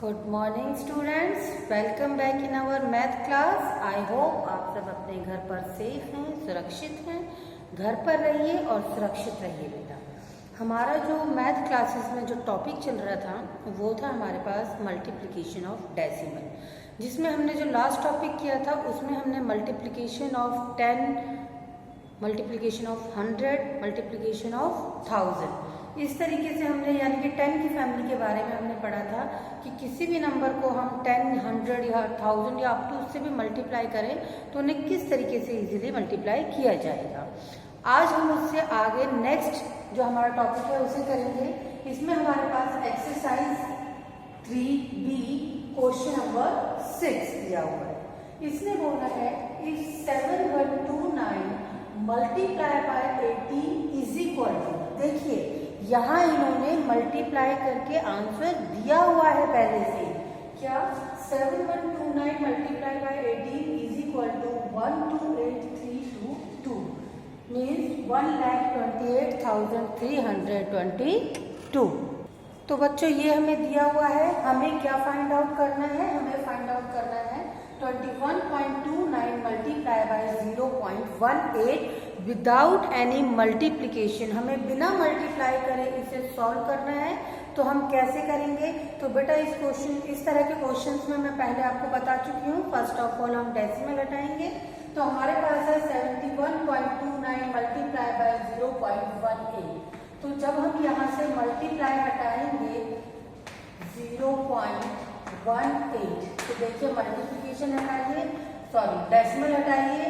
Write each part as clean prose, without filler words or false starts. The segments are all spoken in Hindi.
Good morning students, welcome back in our math class. I hope आप सब अपने घर पर सेफ हैं, सुरक्षित हैं। घर पर रहिए और सुरक्षित रहिए बेटा। हमारा जो मैथ क्लासेस में जो टॉपिक चल रहा था वो था हमारे पास मल्टीप्लिकेशन ऑफ डेसिमल, जिसमें हमने जो लास्ट टॉपिक किया था उसमें हमने multiplication of 10, multiplication of 100, multiplication of 1000, इस तरीके से हमने यानी कि 10 की फैमिली के बारे में हमने पढ़ा था कि किसी भी नंबर को हम 10, 100 या 1000 या अप टू उससे भी मल्टीप्लाई करें तो उन्हें किस तरीके से इजीली मल्टीप्लाई किया जाएगा। आज हम उससे आगे नेक्स्ट जो हमारा टॉपिक है उसे करेंगे। इसमें हमारे पास एक्सरसाइज 3B क्वेश्चन नंबर 6 दिया हुआ है। इसने बोला है if 7129 multiply by 80 is equal to, देखिए यहाँ इन्होंने मल्टीप्लाई करके आंसर दिया हुआ है पहले से। क्या 7129 multiply by 18 is equal to 128322 means 1,28,322। तो बच्चों ये हमें दिया हुआ है, हमें क्या फाइंड आउट करना है? हमें फाइंड आउट करना है 21.29 multiply by 0.18 without any multiplication. हमें बिना मल्टीप्लाई करे इसे सॉल्व करना है। तो हम कैसे करेंगे? तो बेटा इस तरह के क्वेश्चंस में मैं पहले आपको बता चुकी हूँ। फर्स्ट ऑफ ऑल हम डेसिमल हटाएंगे, तो हमारे पास है 71.29 मल्टीप्लाई बाय 0.18। तो जब हम यहाँ से मल्टीप्लाई हटाएंगे 0.18, तो देखिए मल्टीप्लिकेशन हटाइए, सॉरी डेसिमल हटाइए,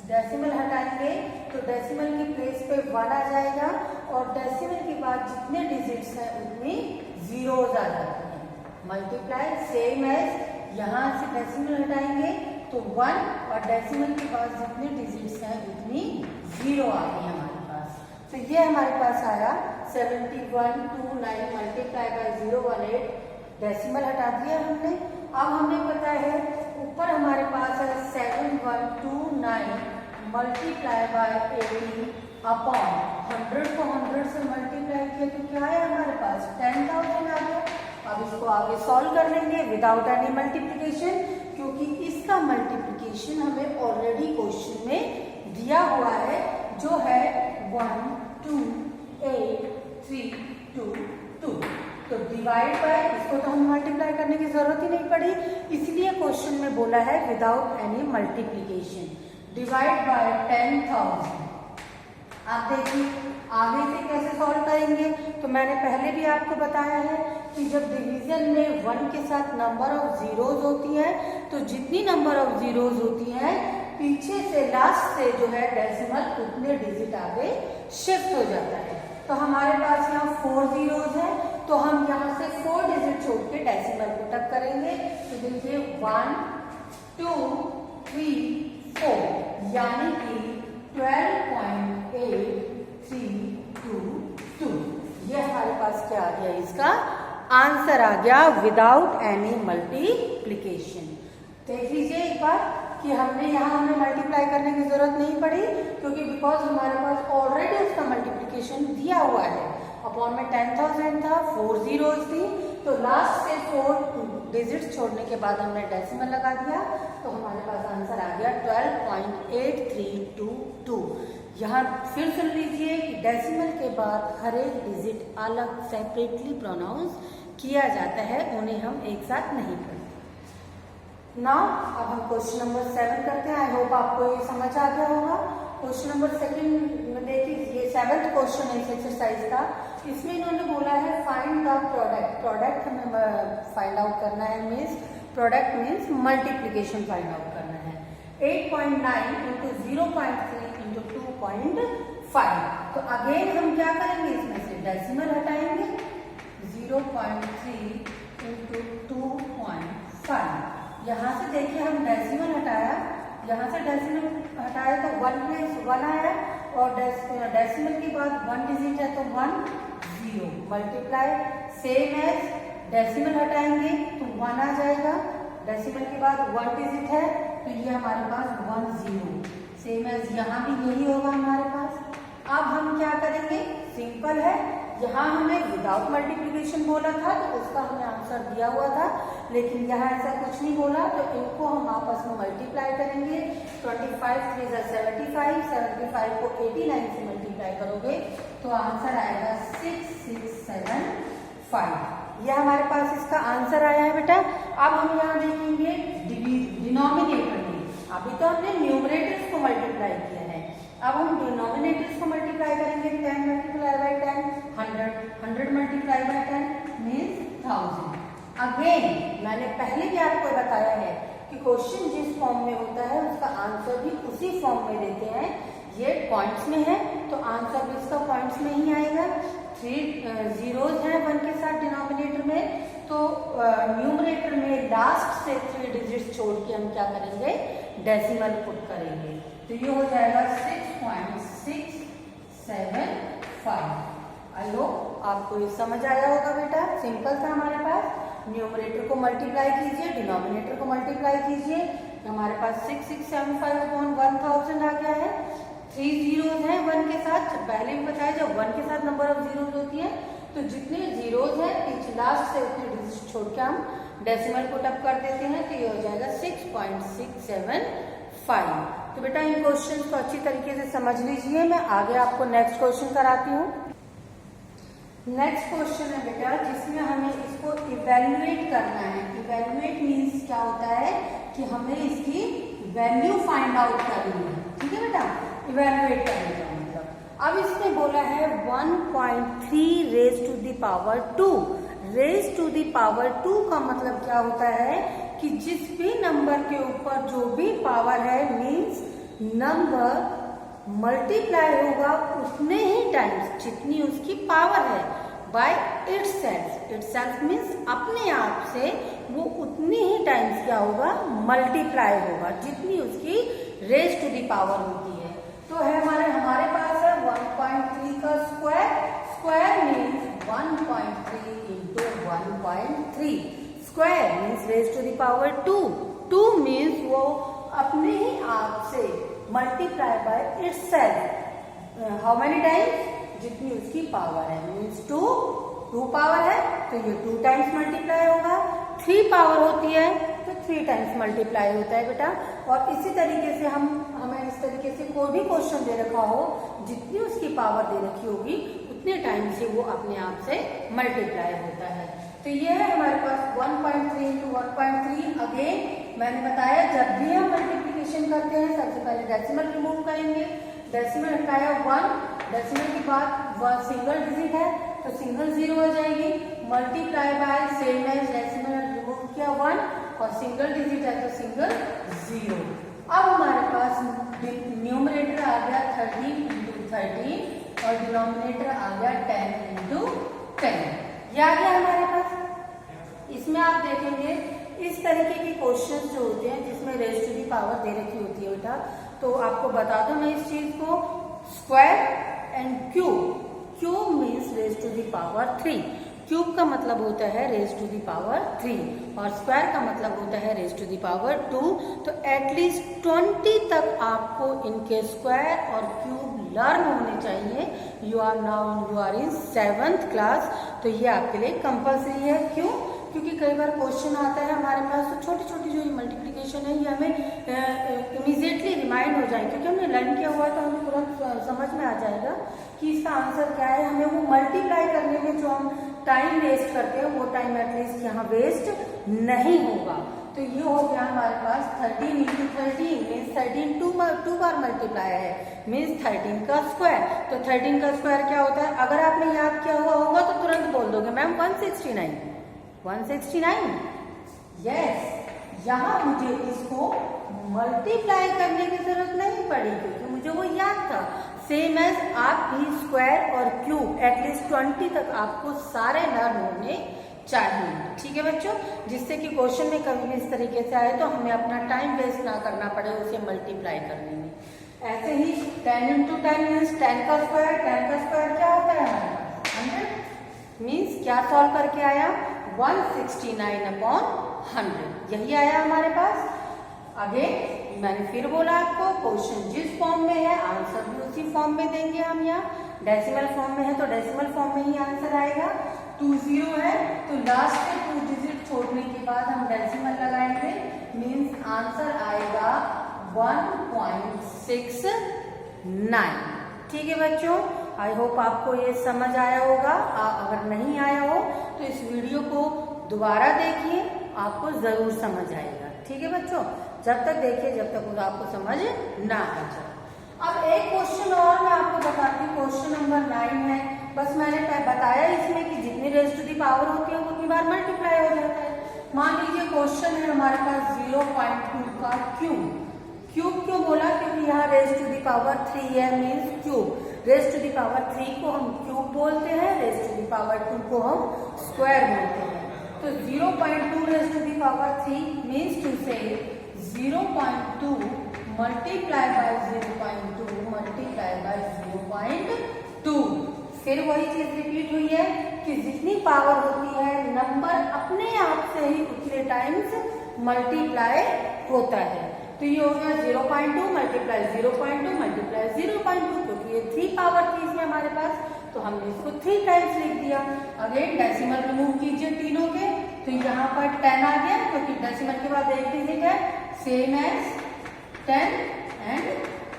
डेसिमल हटाएंगे तो डेसिमल की प्लेस पे 1 आ जाएगा और डेसिमल के बाद जितने डिजिट्स हैं उतनी जीरोज आ जाते हैं। मल्टीप्लाई सेम एज यहाँ से डेसिमल हटाएंगे तो 1 और डेसिमल के बाद जितने डिजिट्स हैं उतनी जीरो आ गई हमारे पास। तो ये हमारे पास आया 7129 मल्टीप्लाई बाय 018, डेसिमल हटा दिया हमने। अब हमें पता है ऊपर हमारे पास है 7129 मल्टीप्लाई बाय 80 अपॉन 100 को 100 से मल्टीप्लाई किया तो क्या है हमारे पास 10,000 आ गया। अब इसको आगे सॉल्व कर लेंगे विदाउट एनी मल्टीप्लिकेशन, क्योंकि इसका मल्टीप्लिकेशन हमें ऑलरेडी क्वेश्चन में दिया हुआ है जो है 1, 2, 8, 3, 2, 2। तो डिवाइड बाय, इसको तो हम मल्टीप्लाई करने की जरूरत ही नहीं पड़ी, इसलिए क्वेश्चन में बोला है without any multiplication. Divide by 10,000। आप देखिए आगे से कैसे सॉल्व करेंगे। तो मैंने पहले भी आपको बताया है कि जब डिवीजन में 1 के साथ नंबर ऑफ जीरोज होती है तो जितनी नंबर ऑफ जीरोज होती है पीछे से लास्ट से जो है डेसिमल उतने डिजिट आगे शिफ्ट हो जाता है। तो हमारे पास यहाँ 4 जीरोज है तो हम यहाँ से 4 डिजिट छोड़ के डेसिमल पुट अप करेंगे। तो देखिए 1, 2, 3, 4 यानी कि 12.8322। ये हमारे पास क्या आ गया? इसका आंसर आ गया विदाउट एनी मल्टीप्लिकेशन। देख लीजिए एक बार कि हमें मल्टीप्लाई करने की जरूरत नहीं पड़ी, क्योंकि बिकॉज हमारे पास ऑलरेडी उसका मल्टीप्लिकेशन दिया हुआ है। अपॉन में 10,000 था, 4 जीरोज थी, तो लास्ट से 4 डिजिट छोड़ने के बाद हमने डेसिमल लगा दिया तो हमारे पास आंसर आ गया 12.8322। यहाँ फिर सुन लीजिए कि डेसिमल के बाद हर एक डिजिट अलग सेपरेटली प्रोनाउंस किया जाता है, उन्हें हम एक साथ नहीं करते। नाउ अब हम क्वेश्चन नंबर 7 करते हैं। आई होप आपको ये समझ आ गया होगा। क्वेश्चन नंबर 2 में देखिए, ये 7th क्वेश्चन है इस एक्सरसाइज का। इसमें इन्होंने बोला है फाइंड द प्रोडक्ट। प्रोडक्ट हमें फाइंड आउट करना है, means product means multiplication find out करना है। 8.9 इंटू 0.3 इंटू 2.5। तो अगेन हम क्या करेंगे, इसमें से डेसिमल हटाएंगे 0.3 इंटू 2.5। यहाँ से देखिए हम डेसिमल हटाया, यहाँ से डेसिमल हटाया तो 1 प्लस 1 आया और डेसिमल के बाद 1 डिजिट है तो 1 0 मल्टीप्लाई सेम एज डेसिमल हटाएंगे तो 1 आ जाएगा, डेसिमल के बाद 1 डिजिट है तो ये हमारे पास 1 0 सेम एज यहाँ भी यही होगा हमारे पास। अब हम क्या करेंगे, सिंपल है यहाँ हमें विदाउट मल्टीप्लिकेशन बोला था तो उसका हमें आंसर दिया हुआ था, लेकिन यहाँ ऐसा कुछ नहीं बोला, तो इनको हम आपस में मल्टीप्लाई करेंगे। 25 3 75, 75 को 89 से मल्टीप्लाई करोगे तो आंसर आएगा 6675। यह हमारे पास इसका आंसर आया है बेटा। अब हम यहाँ देखेंगे डिनोमिनेटर में। अभी तो हमने न्यूमरेटर्स को मल्टीप्लाई किया है, अब हम डिनोमिनेटर्स को मल्टीप्लाई करेंगे। 10 multiply by 10 100, 100 multiply by 10 means 1000। Again मैंने पहले भी आपको बताया है कि क्वेश्चन जिस फॉर्म में होता है उसका आंसर भी उसी फॉर्म में देते हैं। ये पॉइंट्स में है तो आंसर भी इसका पॉइंट्स में ही आएगा। 3 जीरोज हैं 1 के साथ डिनोमिनेटर में, तो न्यूमरेटर में लास्ट से 3 डिजिट्स छोड़ के हम क्या करेंगे, डेसिमल पुट करेंगे। तो ये हो जाएगा 6.675। आई होप आपको ये समझ आया होगा बेटा। सिंपल था हमारे पास, न्यूमरेटर को मल्टीप्लाई कीजिए, डिनोमिनेटर को मल्टीप्लाई कीजिए, हमारे पास 6675/1000 आ गया है। 3 जीरोज हैं 1 के साथ, पहले भी बताया जब 1 के साथ नंबर ऑफ जीरोज होती है तो जितने जीरोज हैं लास्ट से उतने डिजिट छोड़ के हम डेसिमल पुट अप कर देते हैं, तो ये हो जाएगा 6.675। तो बेटा इन क्वेश्चन को अच्छी तरीके से समझ लीजिए। मैं आगे आपको नेक्स्ट क्वेश्चन कराती हूँ। नेक्स्ट क्वेश्चन है बेटा जिसमें हमें इसको इवेल्युएट करना है। इवेल्युएट मीन्स क्या होता है कि हमें इसकी वैल्यू फाइंड आउट करनी है। ठीक है बेटा, इवेल्युएट करने का मतलब। अब इसमें बोला है 1.3 raise to the power 2। Raise to the power 2 का मतलब क्या होता है कि जिस भी नंबर के ऊपर जो भी पावर है मीन्स नंबर मल्टीप्लाई होगा उतने ही टाइम्स जितनी उसकी पावर है बाय इटसेल्फ। इटसेल्फ मीन्स अपने आप से वो उतनी ही टाइम्स क्या होगा, मल्टीप्लाई होगा जितनी उसकी रेज टू द पावर होती है। तो है हमारे पास है 1.3 का square. Square means 1.3 into 1.3। Square means raise to the power 2। 2 means वो अपने ही आप से multiply by itself how many times, जितनी उसकी पावर है। मीन्स 2 पावर है तो ये 2 टाइम्स मल्टीप्लाई होगा। 3 पावर होती है तो 3 टाइम्स मल्टीप्लाई होता है बेटा। और इसी तरीके से हमें इस तरीके से कोई भी क्वेश्चन दे रखा हो, जितनी उसकी पावर दे रखी होगी उतने टाइम से वो अपने आप से मल्टीप्लाई होता है। तो ये है हमारे पास 1.3 इंटू 1.3। अगेन मैंने बताया जब भी हम मल्टीप्लीकेशन करते हैं सबसे पहले डेसिमल रिमूव करेंगे। डेसिमल हटाया 1, डेसिमल के बाद सिंगल डिजिट है तो सिंगल जीरो हो जाएगी। Multiply by same as decimal remove किया 1 और सिंगल डिजिट है तो सिंगल जीरो। अब हमारे पास न्यूमरेटर आ गया 13 इंटू 13 और डिनोमिनेटर आ गया 10 इंटू 10। ये आ गया हमारे पास। इसमें आप देखेंगे इस तरीके के क्वेश्चंस जो होते हैं जिसमें रेज टू दी पावर दे रखी होती है बेटा, तो आपको बता दो मैं इस चीज को। Square and cube. Cube means raise to the power 3। Cube का मतलब होता है रेज टू दी पावर 3 और स्क्वायर का मतलब होता है रेज टू दी पावर 2। तो एटलीस्ट 20 तक आपको इनके स्क्वायर और क्यूब लर्न होने चाहिए। You are in 7th class, तो ये आपके लिए कंपल्सरी है। क्यों? क्योंकि कई बार क्वेश्चन आता है हमारे पास तो छोटी छोटी जो मल्टीप्लिकेशन है ये हमें इमीडिएटली रिमाइंड हो जाए, क्योंकि हमने लर्न किया हुआ है तो हमें तुरंत समझ में आ जाएगा कि इसका आंसर क्या है। हमें वो मल्टीप्लाई करने में जो हम टाइम वेस्ट करते हैं वो टाइम एटलीस्ट यहाँ वेस्ट नहीं होगा। तो ये हो गया हमारे पास 13 इंटू 13 मीन्स 13 टू बार मल्टीप्लाई है मीन्स 13 का स्क्वायर। तो 13 का स्क्वायर क्या होता है, अगर आपने याद किया हुआ होगा तो तुरंत बोल दोगे मैम 169। 169 यस। यहाँ मुझे इसको मल्टीप्लाई करने की जरूरत नहीं पड़ी क्योंकि मुझे वो याद था। सेम एज आप भी स्क्वायर और क्यूब एटलीस्ट 20 तक आपको सारे लर्न होने चाहिए। ठीक है बच्चों, जिससे कि क्वेश्चन में कभी भी इस तरीके से आए तो हमें अपना टाइम वेस्ट ना करना पड़े उसे मल्टीप्लाई करने में। ऐसे ही 10 इंटू 10 मीन्स 10 का स्क्वायर। 10 का स्क्वायर क्या होता है हमारे पास 100 मीन्स क्या सॉल्व करके आया 169/100 यही आया हमारे पास। आगे मैंने फिर बोला आपको क्वेश्चन जिस फॉर्म में है आंसर भी उसी फॉर्म में देंगे हम यहाँ। डेसिमल फॉर्म में है तो डेसिमल फॉर्म में ही आंसर आएगा। 20 है तो लास्ट के 2 डिजिट छोड़ने के बाद हम डेसिमल लगाएंगे, मीन्स आंसर आएगा 1.69। ठीक है बच्चों, आई होप आपको ये समझ आया होगा। अगर नहीं आया हो तो इस वीडियो को दोबारा देखिए, आपको जरूर समझ आएगा। ठीक है बच्चों, जब तक देखिए जब तक आपको समझ ना आ जाए। अब एक क्वेश्चन और मैं आपको बताती हूँ, क्वेश्चन नंबर 9 है। बस मैंने बताया इसमें कि जितनी रेज टू दी पावर होती है उतनी बार मल्टीप्लाई हो जाता है। मान लीजिए क्वेश्चन है हमारे पास 0.2 का क्यूब। क्यूब क्यों बोला? क्योंकि यहाँ रेज टू दी पावर 3 है, means cube. Raise to the power 3 को हम क्यूब बोलते हैं, रेज टू दी पावर 2 को हम स्क्वायर बोलते हैं। तो 0.2 raise to the power 3 means two से 0.2 मल्टीप्लाई बाय 0.2 मल्टीप्लाई बाय 0.2। फिर वही चीज रिपीट हुई है कि जितनी पावर होती है नंबर अपने आप से ही उतने टाइम्स मल्टीप्लाई होता है। तो ये हो गया 0.2 मल्टीप्लाई 0.2 मल्टीप्लाई 0.2, क्योंकि ये 3 पावर थी इसमें हमारे पास, तो हमने इसको 3 टाइम्स लिख दिया। अगेन डेसिमल रिमूव कीजिए तीनों के, तो यहाँ पर 10 आ गया, क्योंकि डेसिमल के बाद एक डिजिट है, सेम एज 10 एंड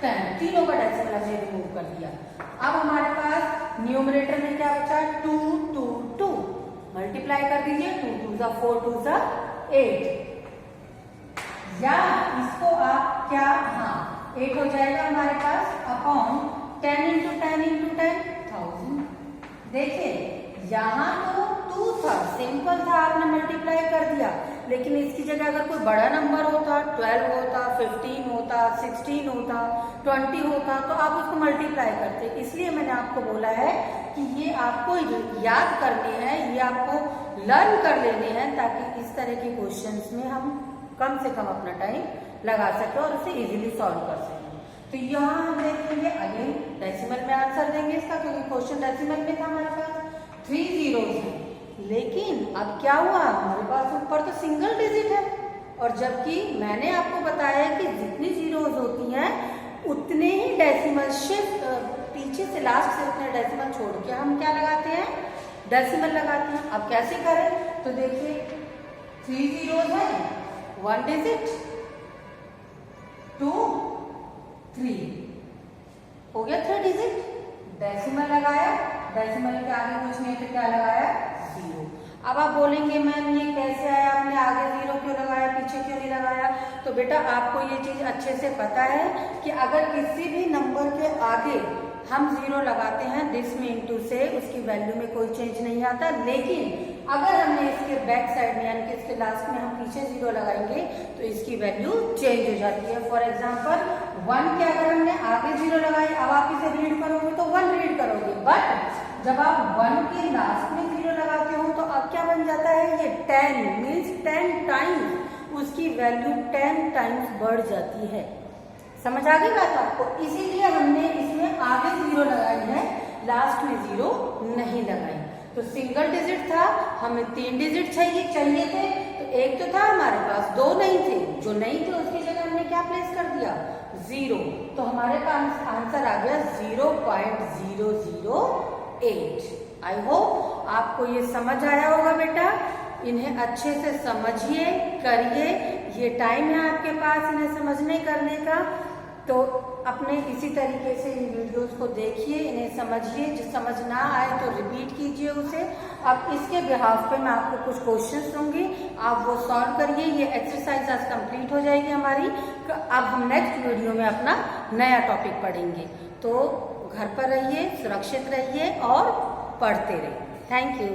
10, तीनों का डेसिमल हमने रिमूव कर दिया। अब हमारे पास न्यूमरेटर में क्या बचा? 2 2 2 मल्टीप्लाई कर दीजिए, 2 2 जा 4 2 जा 8, या इसको आप क्या, हाँ 8 हो जाएगा हमारे पास अपॉन 10 इंटू 10 इंटू 10 1000। देखिए यहाँ तो 2 था, सिंपल था, आपने मल्टीप्लाई कर दिया, लेकिन इसकी जगह अगर कोई बड़ा नंबर होता, 12 होता, 15 होता, 16 होता, 20 होता, तो आप उसको मल्टीप्लाई करते। इसलिए मैंने आपको बोला है कि ये आपको याद करने हैं, ये आपको लर्न कर लेने हैं, ताकि इस तरह के क्वेश्चंस में हम कम से कम अपना टाइम लगा सके और उसे इजीली सॉल्व कर सकें। तो यहाँ हम देखेंगे, अगेन डेसिमल में आंसर देंगे इसका, क्योंकि क्वेश्चन डेसिमल में था हमारे पास, 3 जीरोज है। लेकिन अब क्या हुआ, हमारे पास ऊपर तो सिंगल डिजिट है, और जबकि मैंने आपको बताया कि जितनी जीरोज होती हैं उतने ही डेसिमल शिफ्ट पीछे से लास्ट से उतने डेसिमल छोड़ के हम क्या लगाते हैं? डेसिमल लगाते हैं। अब कैसे करें? तो देखिए 3 जीरोज है, 1 डिजिट, 2 3 हो गया 3 डिजिट, डेसिमल लगाया, डेसिमल के आगे कुछ नहीं तो क्या लगाया? 0। अब आप बोलेंगे मैम ये कैसे आया, आपने आगे 0 क्यों लगाया, पीछे क्यों नहीं लगाया? तो बेटा आपको ये चीज अच्छे से पता है कि अगर किसी भी नंबर के आगे हम 0 लगाते हैं, दिस में इंटू से उसकी वैल्यू में कोई चेंज नहीं आता, लेकिन अगर हमने इसके बैक साइड में यानी कि इसके लास्ट में हम पीछे 0 लगाएंगे तो इसकी वैल्यू चेंज हो जाती है। फॉर एग्जाम्पल 1 के अगर हमने आगे 0 लगाई, अब आप इसे रीड करोगे तो 1 रीड करोगे, बट जब आप 1 के लास्ट में 0 लगाते हो तो अब क्या बन जाता है? ये 10 मीन्स 10 टाइम्स उसकी वैल्यू 10 टाइम्स बढ़ जाती है। समझ आ गई बात आपको? इसीलिए हमने इसमें आगे 0 लगाई है, लास्ट में 0 नहीं लगाई। तो सिंगल डिजिट था, हमें 3 डिजिट चाहिए थे, तो एक तो था हमारे पास, 2 नहीं थे, जो नहीं थे उसकी जगह हमने क्या प्लेस कर दिया? 0। तो हमारे पास आंसर आ गया 0.008। आई होप आपको ये समझ आया होगा बेटा। इन्हें अच्छे से समझिए, करिए, ये टाइम है आपके पास इन्हें समझने करने का, तो अपने इसी तरीके से इन वीडियोस को देखिए, इन्हें समझिए, जो समझ ना आए तो रिपीट कीजिए उसे। अब इसके बिहाफ पे मैं आपको कुछ क्वेश्चंस दूंगी, आप वो सॉल्व करिए। ये एक्सरसाइज आज कंप्लीट हो जाएगी हमारी। अब हम नेक्स्ट वीडियो में अपना नया टॉपिक पढ़ेंगे। तो घर पर रहिए, सुरक्षित रहिए और पढ़ते रहिए। Thank you.